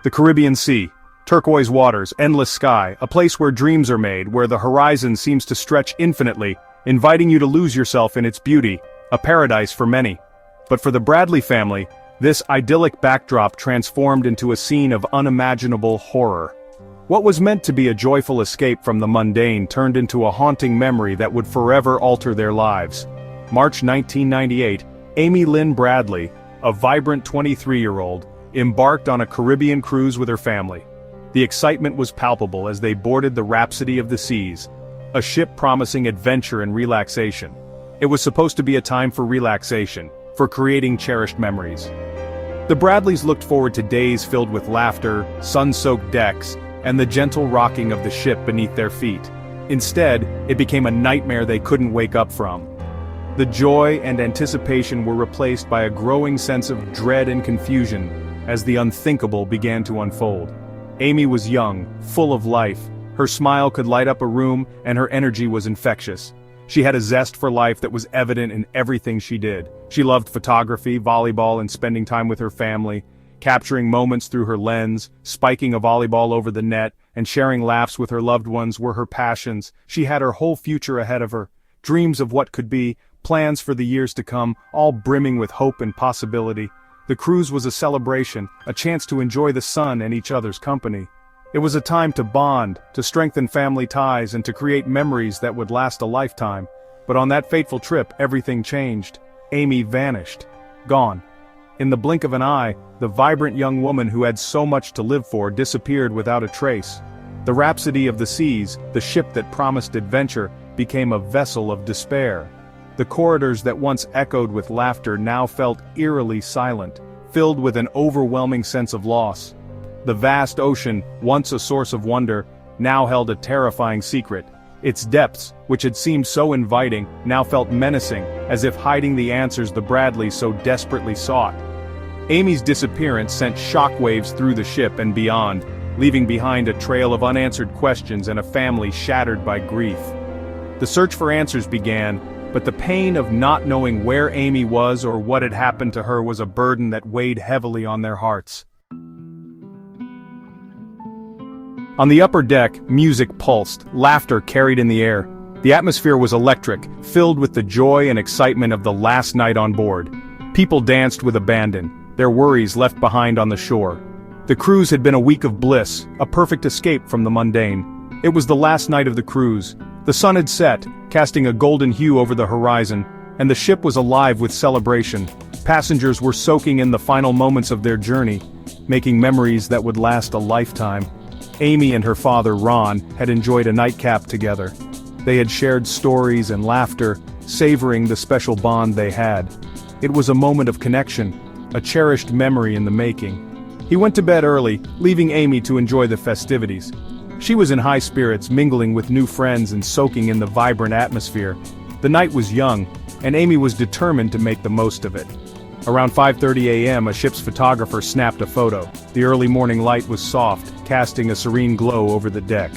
The Caribbean Sea. Turquoise waters, endless sky, a place where dreams are made, where the horizon seems to stretch infinitely, inviting you to lose yourself in its beauty, a paradise for many. But for the Bradley family, this idyllic backdrop transformed into a scene of unimaginable horror. What was meant to be a joyful escape from the mundane turned into a haunting memory that would forever alter their lives. March 1998, Amy Lynn Bradley, a vibrant 23-year-old, embarked on a Caribbean cruise with her family. The excitement was palpable as they boarded the Rhapsody of the Seas, a ship promising adventure and relaxation. It was supposed to be a time for relaxation, for creating cherished memories. The Bradleys looked forward to days filled with laughter, sun-soaked decks, and the gentle rocking of the ship beneath their feet. Instead, it became a nightmare they couldn't wake up from. The joy and anticipation were replaced by a growing sense of dread and confusion as the unthinkable began to unfold. Amy was young, full of life. Her smile could light up a room, and her energy was infectious. She had a zest for life that was evident in everything she did. She loved photography, volleyball, and spending time with her family, capturing moments through her lens, spiking a volleyball over the net, and sharing laughs with her loved ones were her passions. She had her whole future ahead of her, dreams of what could be, plans for the years to come, all brimming with hope and possibility. The cruise was a celebration, a chance to enjoy the sun and each other's company. It was a time to bond, to strengthen family ties, and to create memories that would last a lifetime. But on that fateful trip, everything changed. Amy vanished. Gone. In the blink of an eye, the vibrant young woman who had so much to live for disappeared without a trace. The Rhapsody of the Seas, the ship that promised adventure, became a vessel of despair. The corridors that once echoed with laughter now felt eerily silent, filled with an overwhelming sense of loss. The vast ocean, once a source of wonder, now held a terrifying secret. Its depths, which had seemed so inviting, now felt menacing, as if hiding the answers the Bradleys so desperately sought. Amy's disappearance sent shockwaves through the ship and beyond, leaving behind a trail of unanswered questions and a family shattered by grief. The search for answers began, but the pain of not knowing where Amy was or what had happened to her was a burden that weighed heavily on their hearts. On the upper deck, music pulsed, laughter carried in the air. The atmosphere was electric, filled with the joy and excitement of the last night on board. People danced with abandon, their worries left behind on the shore. The cruise had been a week of bliss, a perfect escape from the mundane. It was the last night of the cruise. The sun had set, casting a golden hue over the horizon, and the ship was alive with celebration. Passengers were soaking in the final moments of their journey, making memories that would last a lifetime. Amy and her father, Ron, had enjoyed a nightcap together. They had shared stories and laughter, savoring the special bond they had. It was a moment of connection, a cherished memory in the making. He went to bed early, leaving Amy to enjoy the festivities. She was in high spirits, mingling with new friends and soaking in the vibrant atmosphere. The night was young, and Amy was determined to make the most of it. Around 5:30 a.m., a ship's photographer snapped a photo. The early morning light was soft, casting a serene glow over the deck.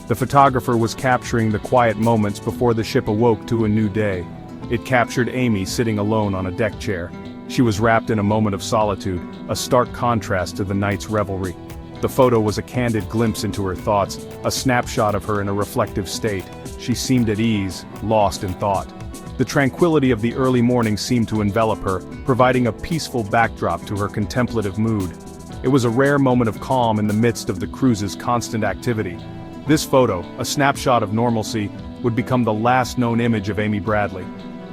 The photographer was capturing the quiet moments before the ship awoke to a new day. It captured Amy sitting alone on a deck chair. She was wrapped in a moment of solitude, a stark contrast to the night's revelry. The photo was a candid glimpse into her thoughts, a snapshot of her in a reflective state. She seemed at ease, lost in thought. The tranquility of the early morning seemed to envelop her, providing a peaceful backdrop to her contemplative mood. It was a rare moment of calm in the midst of the cruise's constant activity. This photo, a snapshot of normalcy, would become the last known image of Amy Bradley.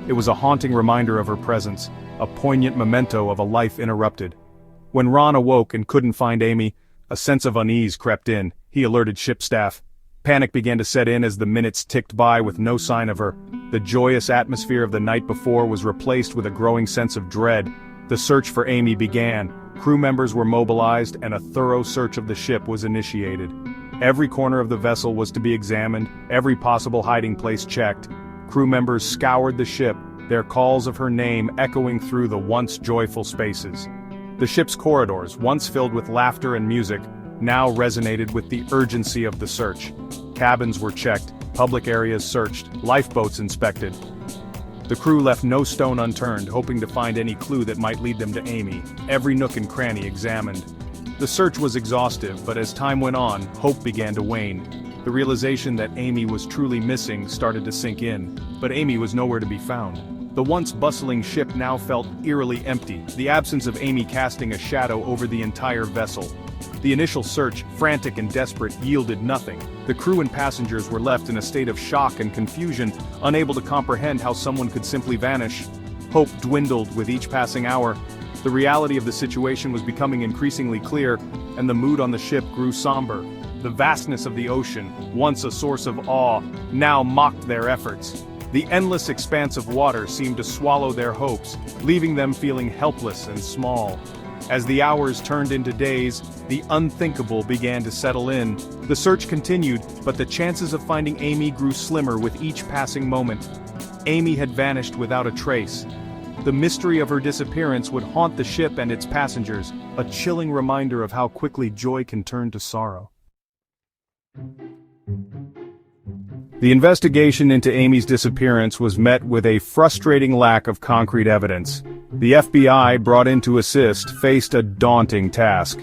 It was a haunting reminder of her presence, a poignant memento of a life interrupted. When Ron awoke and couldn't find Amy, a sense of unease crept in. He alerted ship staff. Panic began to set in as the minutes ticked by with no sign of her. The joyous atmosphere of the night before was replaced with a growing sense of dread. The search for Amy began. Crew members were mobilized and a thorough search of the ship was initiated. Every corner of the vessel was to be examined, every possible hiding place checked. Crew members scoured the ship, their calls of her name echoing through the once joyful spaces. The ship's corridors, once filled with laughter and music, now resonated with the urgency of the search. Cabins were checked, public areas searched, lifeboats inspected. The crew left no stone unturned, hoping to find any clue that might lead them to Amy. Every nook and cranny examined. The search was exhaustive, but as time went on, hope began to wane. The realization that Amy was truly missing started to sink in, but Amy was nowhere to be found. The once bustling ship now felt eerily empty, the absence of Amy casting a shadow over the entire vessel. The initial search, frantic and desperate, yielded nothing. The crew and passengers were left in a state of shock and confusion, unable to comprehend how someone could simply vanish. Hope dwindled with each passing hour. The reality of the situation was becoming increasingly clear, and the mood on the ship grew somber. The vastness of the ocean, once a source of awe, now mocked their efforts. The endless expanse of water seemed to swallow their hopes, leaving them feeling helpless and small. As the hours turned into days, the unthinkable began to settle in. The search continued, but the chances of finding Amy grew slimmer with each passing moment. Amy had vanished without a trace. The mystery of her disappearance would haunt the ship and its passengers, a chilling reminder of how quickly joy can turn to sorrow. The investigation into Amy's disappearance was met with a frustrating lack of concrete evidence. The FBI, brought in to assist, faced a daunting task.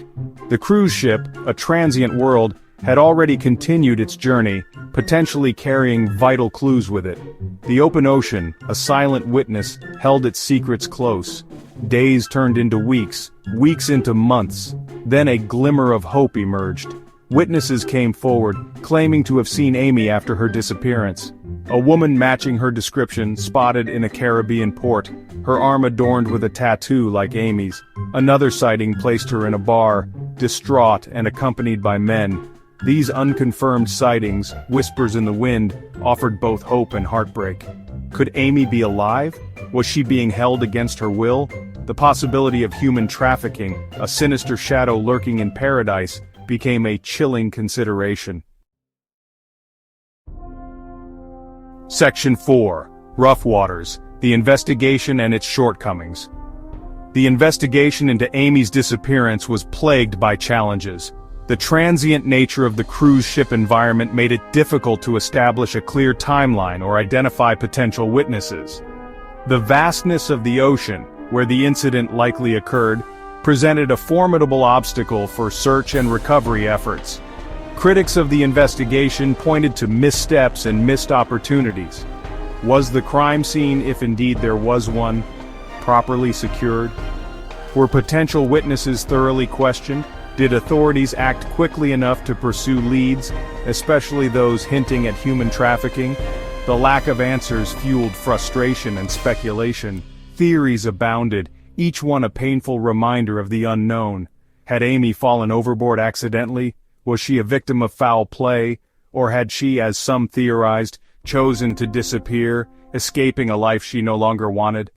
The cruise ship, a transient world, had already continued its journey, potentially carrying vital clues with it. The open ocean, a silent witness, held its secrets close. Days turned into weeks, weeks into months. Then a glimmer of hope emerged. Witnesses came forward, claiming to have seen Amy after her disappearance. A woman matching her description, spotted in a Caribbean port, her arm adorned with a tattoo like Amy's. Another sighting placed her in a bar, distraught and accompanied by men. These unconfirmed sightings, whispers in the wind, offered both hope and heartbreak. Could Amy be alive? Was she being held against her will? The possibility of human trafficking, a sinister shadow lurking in paradise, became a chilling consideration. Section 4. Rough Waters, the investigation and its shortcomings. The investigation into Amy's disappearance was plagued by challenges. The transient nature of the cruise ship environment made it difficult to establish a clear timeline or identify potential witnesses. The vastness of the ocean, where the incident likely occurred, presented a formidable obstacle for search and recovery efforts. Critics of the investigation pointed to missteps and missed opportunities. Was the crime scene, if indeed there was one, properly secured? Were potential witnesses thoroughly questioned? Did authorities act quickly enough to pursue leads, especially those hinting at human trafficking? The lack of answers fueled frustration and speculation. Theories abounded, each one a painful reminder of the unknown. Had Amy fallen overboard accidentally? Was she a victim of foul play? Or had she, as some theorized, chosen to disappear, escaping a life she no longer wanted?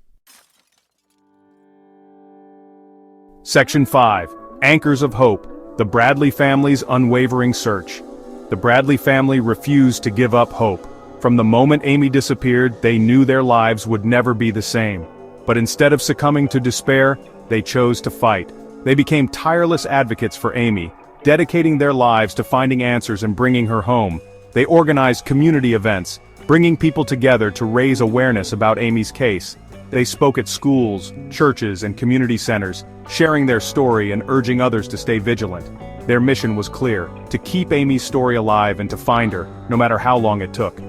Section 5. Anchors of Hope, the Bradley family's unwavering search. The Bradley family refused to give up hope. From the moment Amy disappeared, they knew their lives would never be the same. But instead of succumbing to despair, they chose to fight. They became tireless advocates for Amy, dedicating their lives to finding answers and bringing her home. They organized community events, bringing people together to raise awareness about Amy's case. They spoke at schools, churches, and community centers, sharing their story and urging others to stay vigilant. Their mission was clear: to keep Amy's story alive and to find her, no matter how long it took.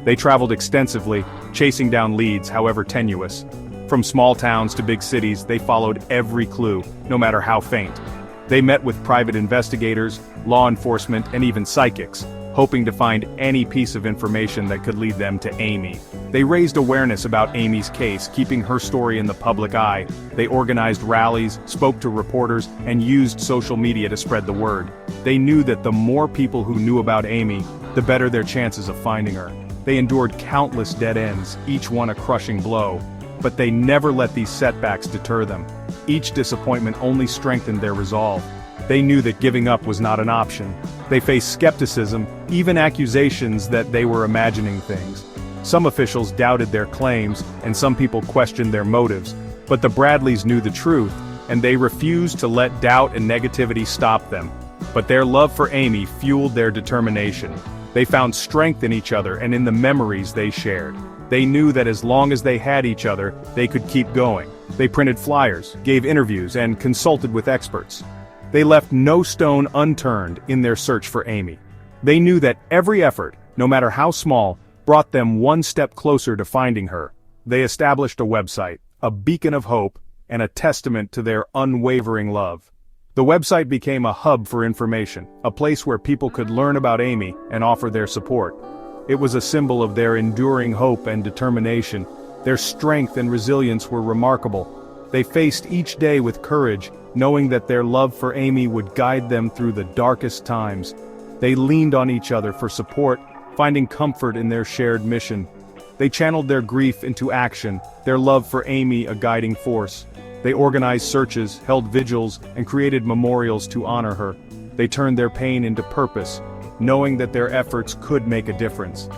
They traveled extensively, chasing down leads, however tenuous. From small towns to big cities, they followed every clue, no matter how faint. They met with private investigators, law enforcement, and even psychics, hoping to find any piece of information that could lead them to Amy. They raised awareness about Amy's case, keeping her story in the public eye. They organized rallies, spoke to reporters, and used social media to spread the word. They knew that the more people who knew about Amy, the better their chances of finding her. They endured countless dead ends, each one a crushing blow. But they never let these setbacks deter them. Each disappointment only strengthened their resolve. They knew that giving up was not an option. They faced skepticism, even accusations that they were imagining things. Some officials doubted their claims, and some people questioned their motives. But the Bradleys knew the truth, and they refused to let doubt and negativity stop them. But their love for Amy fueled their determination. They found strength in each other and in the memories they shared. They knew that as long as they had each other, they could keep going. They printed flyers, gave interviews, and consulted with experts. They left no stone unturned in their search for Amy. They knew that every effort, no matter how small, brought them one step closer to finding her. They established a website, a beacon of hope, and a testament to their unwavering love. The website became a hub for information, a place where people could learn about Amy and offer their support. It was a symbol of their enduring hope and determination. Their strength and resilience were remarkable. They faced each day with courage, knowing that their love for Amy would guide them through the darkest times. They leaned on each other for support, finding comfort in their shared mission. They channeled their grief into action, their love for Amy a guiding force. They organized searches, held vigils, and created memorials to honor her. They turned their pain into purpose, knowing that their efforts could make a difference.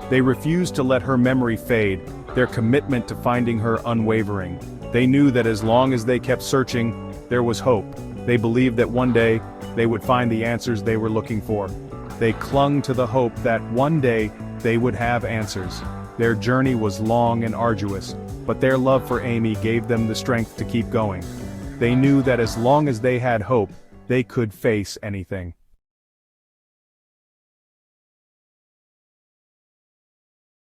They refused to let her memory fade, their commitment to finding her unwavering. They knew that as long as they kept searching, there was hope. They believed that one day, they would find the answers they were looking for. They clung to the hope that one day, they would have answers. Their journey was long and arduous, but their love for Amy gave them the strength to keep going. They knew that as long as they had hope, they could face anything.